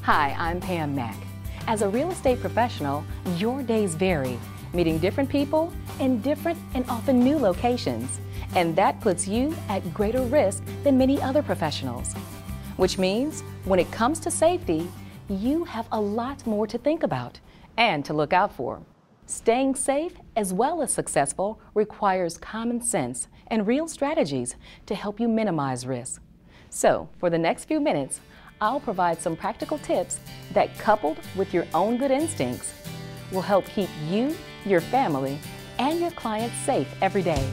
Hi, I'm Pam Mack. As a real estate professional, your days vary, meeting different people in different and often new locations, and that puts you at greater risk than many other professionals. Which means, when it comes to safety, you have a lot more to think about and to look out for. Staying safe as well as successful requires common sense and real strategies to help you minimize risk. So, for the next few minutes, I'll provide some practical tips that, coupled with your own good instincts, will help keep you, your family, and your clients safe every day.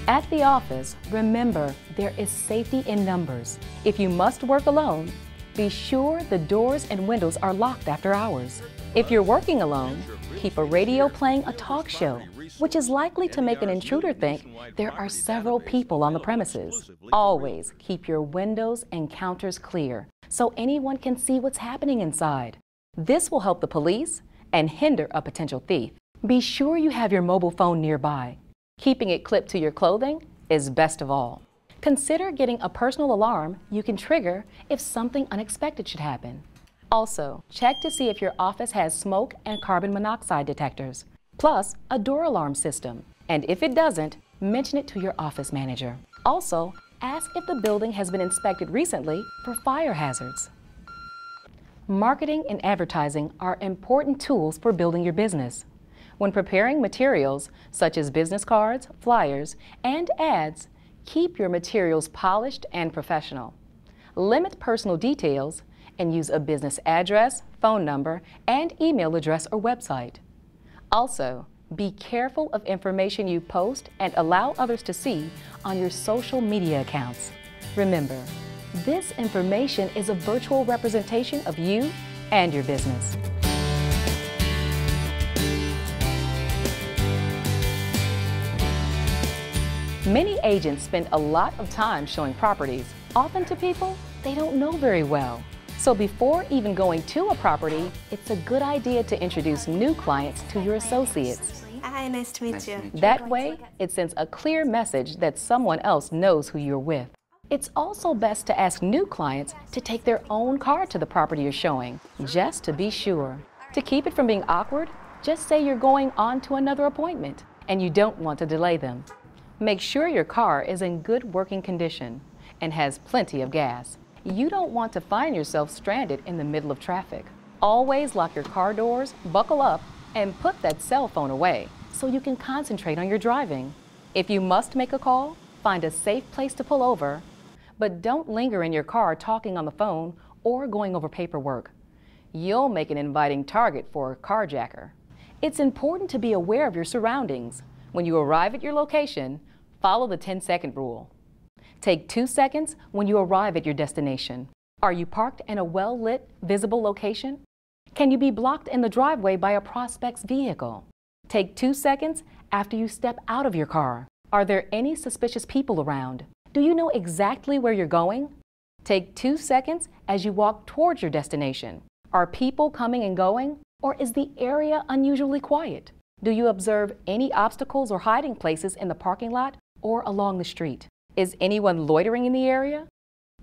At the office, remember there is safety in numbers. If you must work alone, be sure the doors and windows are locked after hours. If you're working alone, keep a radio playing a talk show, which is likely to make an intruder think there are several people on the premises. Always keep your windows and counters clear so anyone can see what's happening inside. This will help the police and hinder a potential thief. Be sure you have your mobile phone nearby. Keeping it clipped to your clothing is best of all. Consider getting a personal alarm you can trigger if something unexpected should happen. Also, check to see if your office has smoke and carbon monoxide detectors, plus a door alarm system. And if it doesn't, mention it to your office manager. Also, ask if the building has been inspected recently for fire hazards. Marketing and advertising are important tools for building your business. When preparing materials such as business cards, flyers, and ads, keep your materials polished and professional. Limit personal details and use a business address, phone number, and email address or website. Also, be careful of information you post and allow others to see on your social media accounts. Remember, this information is a virtual representation of you and your business. Many agents spend a lot of time showing properties, often to people they don't know very well. So before even going to a property, it's a good idea to introduce new clients to your associates. Hi, nice to meet you. That way, it sends a clear message that someone else knows who you're with. It's also best to ask new clients to take their own car to the property you're showing, just to be sure. To keep it from being awkward, just say you're going on to another appointment and you don't want to delay them. Make sure your car is in good working condition and has plenty of gas. You don't want to find yourself stranded in the middle of traffic. Always lock your car doors, buckle up, and put that cell phone away so you can concentrate on your driving. If you must make a call, find a safe place to pull over, but don't linger in your car talking on the phone or going over paperwork. You'll make an inviting target for a carjacker. It's important to be aware of your surroundings. When you arrive at your location, follow the 10-second rule. Take 2 seconds when you arrive at your destination. Are you parked in a well-lit, visible location? Can you be blocked in the driveway by a prospect's vehicle? Take 2 seconds after you step out of your car. Are there any suspicious people around? Do you know exactly where you're going? Take 2 seconds as you walk towards your destination. Are people coming and going, or is the area unusually quiet? Do you observe any obstacles or hiding places in the parking lot or along the street? Is anyone loitering in the area?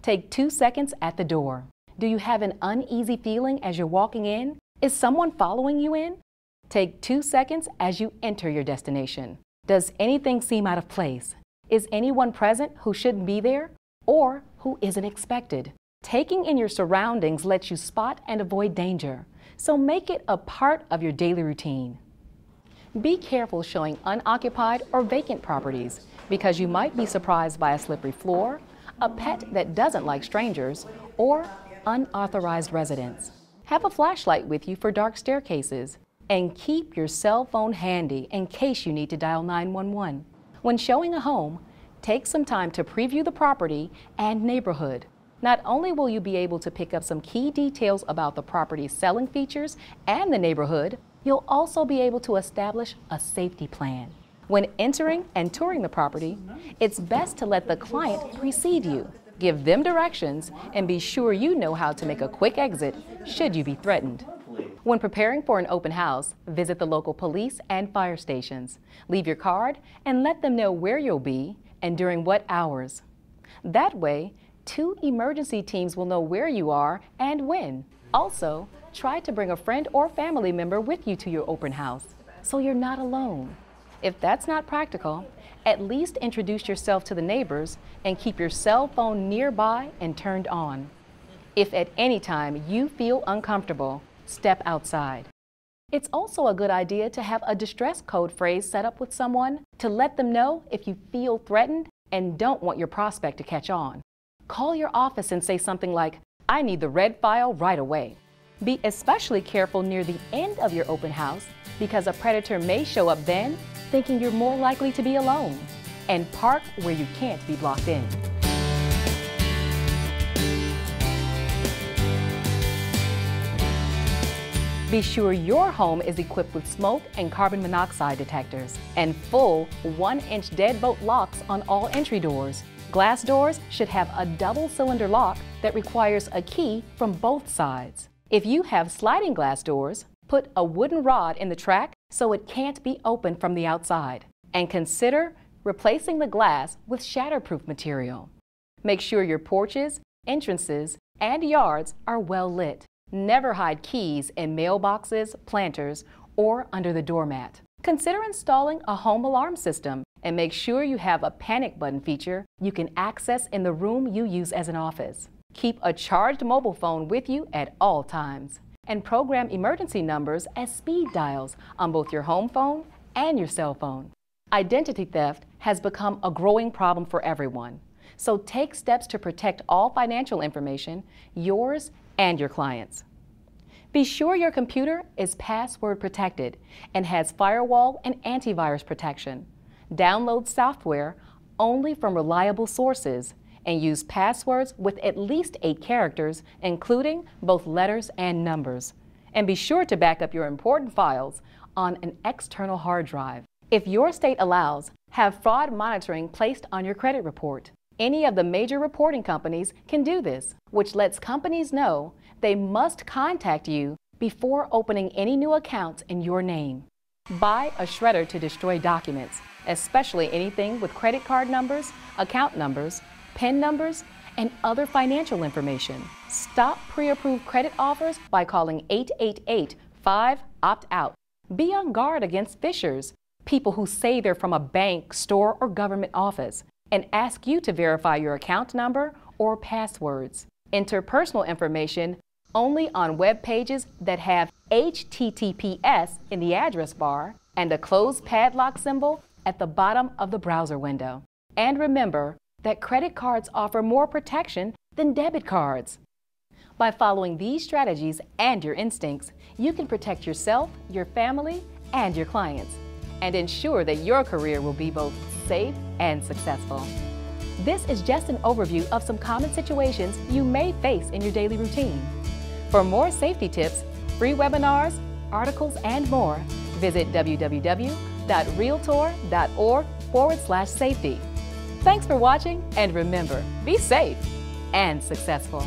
Take 2 seconds at the door. Do you have an uneasy feeling as you're walking in? Is someone following you in? Take 2 seconds as you enter your destination. Does anything seem out of place? Is anyone present who shouldn't be there or who isn't expected? Taking in your surroundings lets you spot and avoid danger, so make it a part of your daily routine. Be careful showing unoccupied or vacant properties because you might be surprised by a slippery floor, a pet that doesn't like strangers, or unauthorized residents. Have a flashlight with you for dark staircases and keep your cell phone handy in case you need to dial 911. When showing a home, take some time to preview the property and neighborhood. Not only will you be able to pick up some key details about the property's selling features and the neighborhood, you'll also be able to establish a safety plan. When entering and touring the property, it's best to let the client precede you. Give them directions and be sure you know how to make a quick exit should you be threatened. When preparing for an open house, visit the local police and fire stations. Leave your card and let them know where you'll be and during what hours. That way, 2 emergency teams will know where you are and when. Also, try to bring a friend or family member with you to your open house, so you're not alone. If that's not practical, at least introduce yourself to the neighbors and keep your cell phone nearby and turned on. If at any time you feel uncomfortable, step outside. It's also a good idea to have a distress code phrase set up with someone to let them know if you feel threatened and don't want your prospect to catch on. Call your office and say something like, "I need the red file right away." Be especially careful near the end of your open house because a predator may show up then, thinking you're more likely to be alone. And park where you can't be blocked in. Be sure your home is equipped with smoke and carbon monoxide detectors and full 1-inch deadbolt locks on all entry doors. Glass doors should have a double-cylinder lock that requires a key from both sides. If you have sliding glass doors, put a wooden rod in the track so it can't be opened from the outside. And consider replacing the glass with shatterproof material. Make sure your porches, entrances, and yards are well lit. Never hide keys in mailboxes, planters, or under the doormat. Consider installing a home alarm system and make sure you have a panic button feature you can access in the room you use as an office. Keep a charged mobile phone with you at all times and program emergency numbers as speed dials on both your home phone and your cell phone. Identity theft has become a growing problem for everyone, so take steps to protect all financial information, yours and your clients. Be sure your computer is password protected and has firewall and antivirus protection. Download software only from reliable sources and use passwords with at least 8 characters, including both letters and numbers. And be sure to back up your important files on an external hard drive. If your state allows, have fraud monitoring placed on your credit report. Any of the major reporting companies can do this, which lets companies know they must contact you before opening any new accounts in your name. Buy a shredder to destroy documents, especially anything with credit card numbers, account numbers, PIN numbers, and other financial information. Stop pre-approved credit offers by calling 888-5-OPT-OUT. Be on guard against phishers, people who say they're from a bank, store, or government office, and ask you to verify your account number or passwords. Enter personal information only on web pages that have HTTPS in the address bar and a closed padlock symbol at the bottom of the browser window. And remember that credit cards offer more protection than debit cards. By following these strategies and your instincts, you can protect yourself, your family, and your clients, and ensure that your career will be both safe and successful. This is just an overview of some common situations you may face in your daily routine. For more safety tips, free webinars, articles, and more, visit www.realtor.org/safety. Thanks for watching, and remember, be safe and successful.